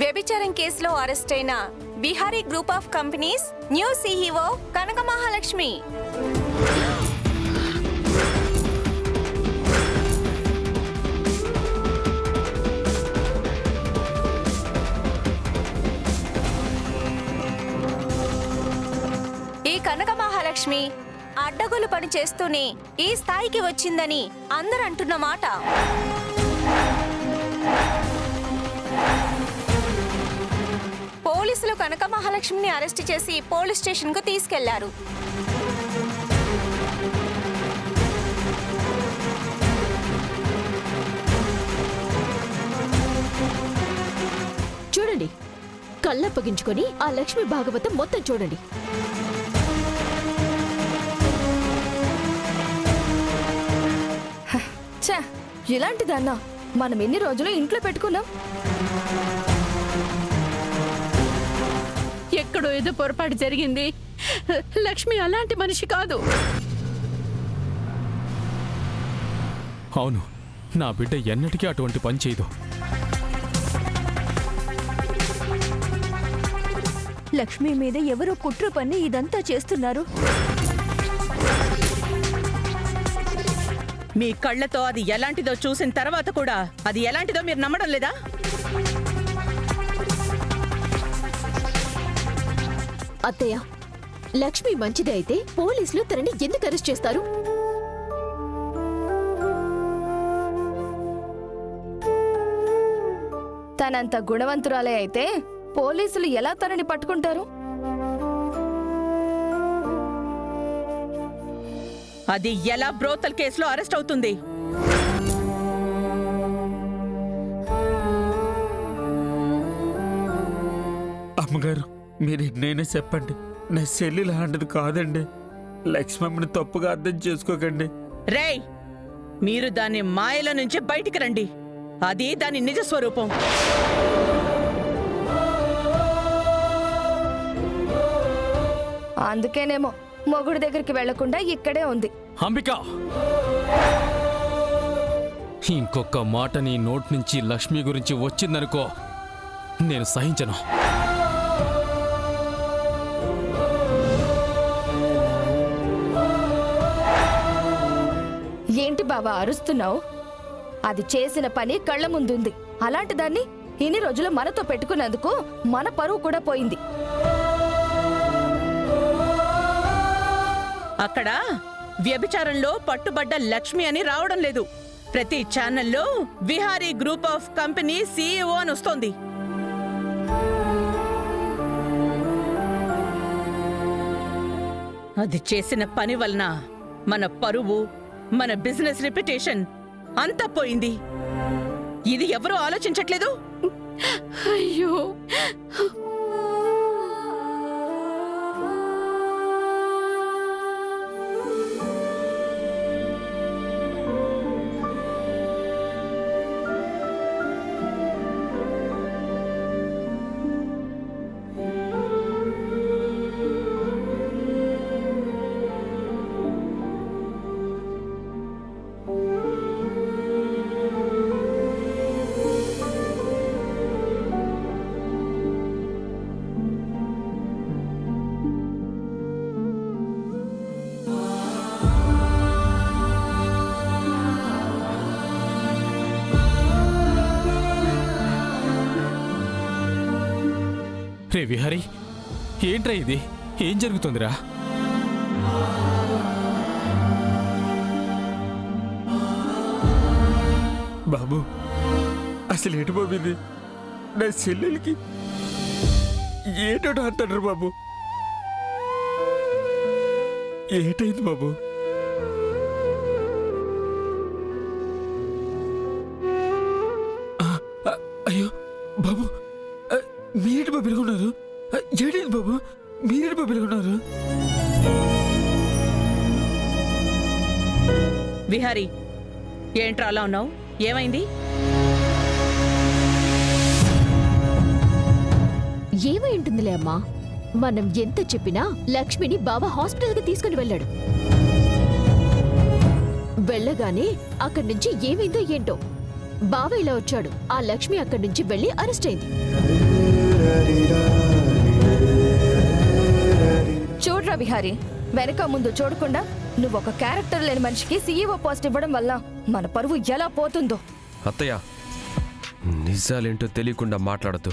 వ్యభిచారం కేసులో అరెస్ట్ అయిన Vihari group of companies new CEO Kanaka Mahalakshmi. ఈ కనక మహాలక్ష్మి అడ్డగోలు పని చేస్తూనే ఈ స్థాయికి వచ్చిందని అందరూ అంటున్న మాట. పోలీసులు కనక మహాలక్ష్మిని అరెస్ట్ చేసి పోలీస్ స్టేషన్ కు తీసుకెళ్లారు. చూడండి, కళ్ళప్పగించుకొని ఆ లక్ష్మి భాగవతం మొత్తం చూడండి. ఇలాంటిదన్నా మనం ఎన్ని రోజులు ఇంట్లో పెట్టుకున్నాం. ఎక్కడో ఏదో పొరపాటు జరిగింది. లక్ష్మి అలాంటి మనిషి కాదు. అవును, నా బిడ్డ ఎన్నటికీ అటువంటి పని చేయదు. లక్ష్మి మీద ఎవరో కుట్ర పన్ని ఇదంతా చేస్తున్నారు. మీ కళ్ళతో అది ఎలాంటిదో చూసిన తర్వాత కూడా అది ఎలాంటిదో మీరు నమ్మడం లేదా? అత్తయ్య, లక్ష్మి మంచిదే అయితే పోలీసులు తనని ఎందుకు అరెస్ట్ చేస్తారు? తనంత గుణవంతురాలే అయితే పోలీసులు ఎలా తనని పట్టుకుంటారు? అది ఎలా బ్రోతల్ కేసులో అరెస్ట్ అవుతుంది? అమ్మగారు, మీరు ఎన్నైనా చెప్పండి, నా చెల్లి లాంటిది కాదండి. లక్ష్మమ్మని తప్పుగా అర్థం చేసుకోకండి. రేయ్, మీరు దాని మాయల నుంచి బయటికి రండి. అది దాని నిజ స్వరూపం. అందుకేనేమో మొగుడు దగ్గరికి వెళ్లకుండా ఇక్కడే ఉంది. అంబిక, ఇంకొక మాట నీ నోటి నుంచి లక్ష్మి గురించి వచ్చిందనుకో, నేను సహించను. ఏంటి బావా అరుస్తున్నావు? అది చేసిన పని కళ్ళ ముందుంది. అలాంటి దాన్ని ఇన్ని రోజులు మనతో పెట్టుకున్నందుకు మన పరువు కూడా పోయింది. అక్కడ వ్యభిచారంలో పట్టుబడ్డ లక్ష్మి అని రావడం లేదు. ప్రతి ఛానల్లో Vihari group of company CEO అని వస్తోంది. అది చేసిన పని వలన మన పరువు, మన బిజినెస్ రెప్యుటేషన్ అంతా పోయింది. ఇది ఎవరూ ఆలోచించట్లేదు. అయ్యో, రే విహారీ, ఏంట్రా ఇది? ఏం జరుగుతుందిరా? బాబు, అసలు ఏంటి బాబు ఇది? నా చెల్లెలకి ఏటో అంటారు బాబు. ఏటైంది బాబు? అయ్యో బాబు, మీరేంటి బాబు పిలుగున్నారు? ఏటైంది బాబు? మీరేంటి బాబు పిలుగున్నారు? విహారీ, ఏంట్రా అలా ఉన్నావు? ఏమైంది? ఏమై ఉంటుందిలే అమ్మా. మనం ఎంత చెప్పినా లక్ష్మిని బావ హాస్పిటల్కి తీసుకుని వెళ్ళాడు. వెళ్ళగానే అక్కడి నుంచి ఏమైందో ఏంటో బావ ఇలా వచ్చాడు. ఆ లక్ష్మి అక్కడి నుంచి వెళ్ళి అరెస్ట్ అయింది. చూడ్రా విహారీ, వెనక ముందు చూడకుండా నువ్వు ఒక క్యారెక్టర్ లేని మనిషికి సీఈఓ పోస్ట్ ఇవ్వడం వల్ల మన పరువు ఎలా పోతుందో. అత్తయ్య, నిజాలేంటో తెలియకుండా మాట్లాడద్దు.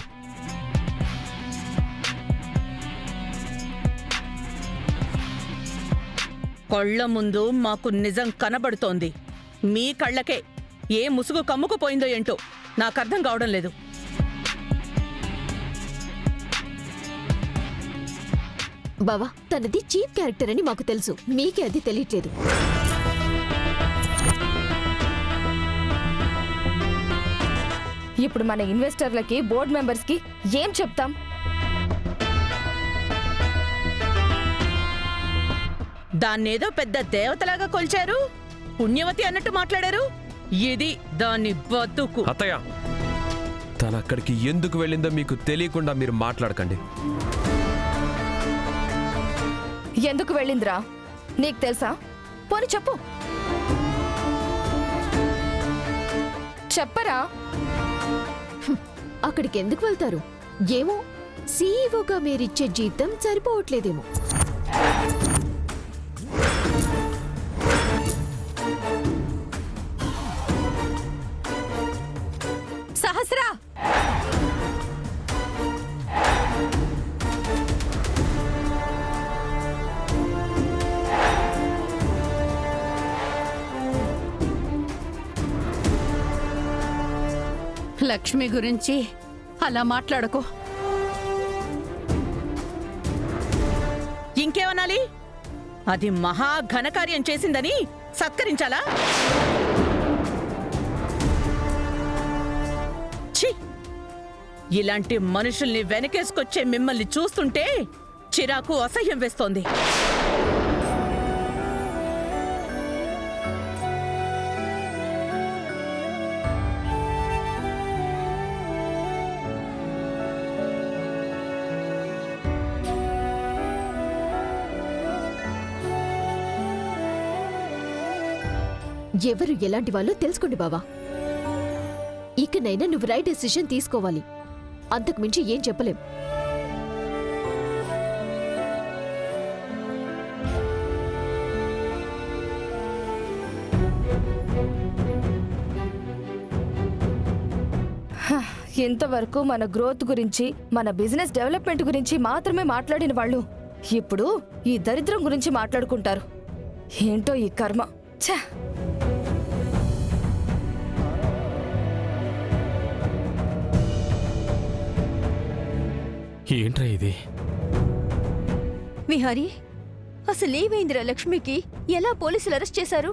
కళ్ళ ముందు మాకు నిజం కనబడుతోంది. మీ కళ్ళకే ఏ ముసుగు కమ్ముకుపోయిందో ఏంటో నాకర్థం కావడం లేదు. బావా, తనది చీప్ క్యారెక్టర్ అని మాకు తెలుసు, మీకే అది తెలియట్లేదు. ఇప్పుడు మన ఇన్వెస్టర్లకి, బోర్డ్ మెంబర్స్ కి ఏం చెప్తాం? దాన్నేదో పెద్ద దేవతలాగా కొల్చారు, పుణ్యవతి అన్నట్టు మాట్లాడారు. ఇది దాని బతుకు. అత్తయ్య, తను అక్కడికి ఎందుకు వెళ్ళిందో మీకు తెలియకుండా మీరు మాట్లాడకండి. ఎందుకు వెళ్ళిందిరా నీకు తెలుసా? పోని చెప్పు, చెప్పరా? అక్కడికి ఎందుకు వెళ్తారు? ఏమో, సీఈఓగా మీరిచ్చే జీతం సరిపోవట్లేదేమో. సహస్రా, లక్ష్మి గురించి అలా మాట్లాడకు. ఇంకేమనాలి? అది మహా ఘనకార్యం చేసిందని సత్కరించాలా? ఛీ! ఇలాంటి మనుషుల్ని వెనకేసుకొచ్చే మిమ్మల్ని చూస్తుంటే చిరాకు, అసహ్యం వేస్తోంది. ఎవరు ఎలాంటి వాళ్ళో తెలుసుకోండి బావా. ఇకనైనా నువ్వు రైట్ డెసిషన్ తీసుకోవాలి. అంతకు మించి ఏం చెప్పలేం. ఇంతవరకు మన గ్రోత్ గురించి, మన బిజినెస్ డెవలప్మెంట్ గురించి మాత్రమే మాట్లాడిన వాళ్ళు ఇప్పుడు ఈ దరిద్రం గురించి మాట్లాడుకుంటారు. ఏంటో ఈ కర్మ. ఛ! ఏంట్రా ఇది? విహారీ, అసలేమైందిరా లక్ష్మికి? ఎలా పోలీసులు అరెస్ట్ చేశారు?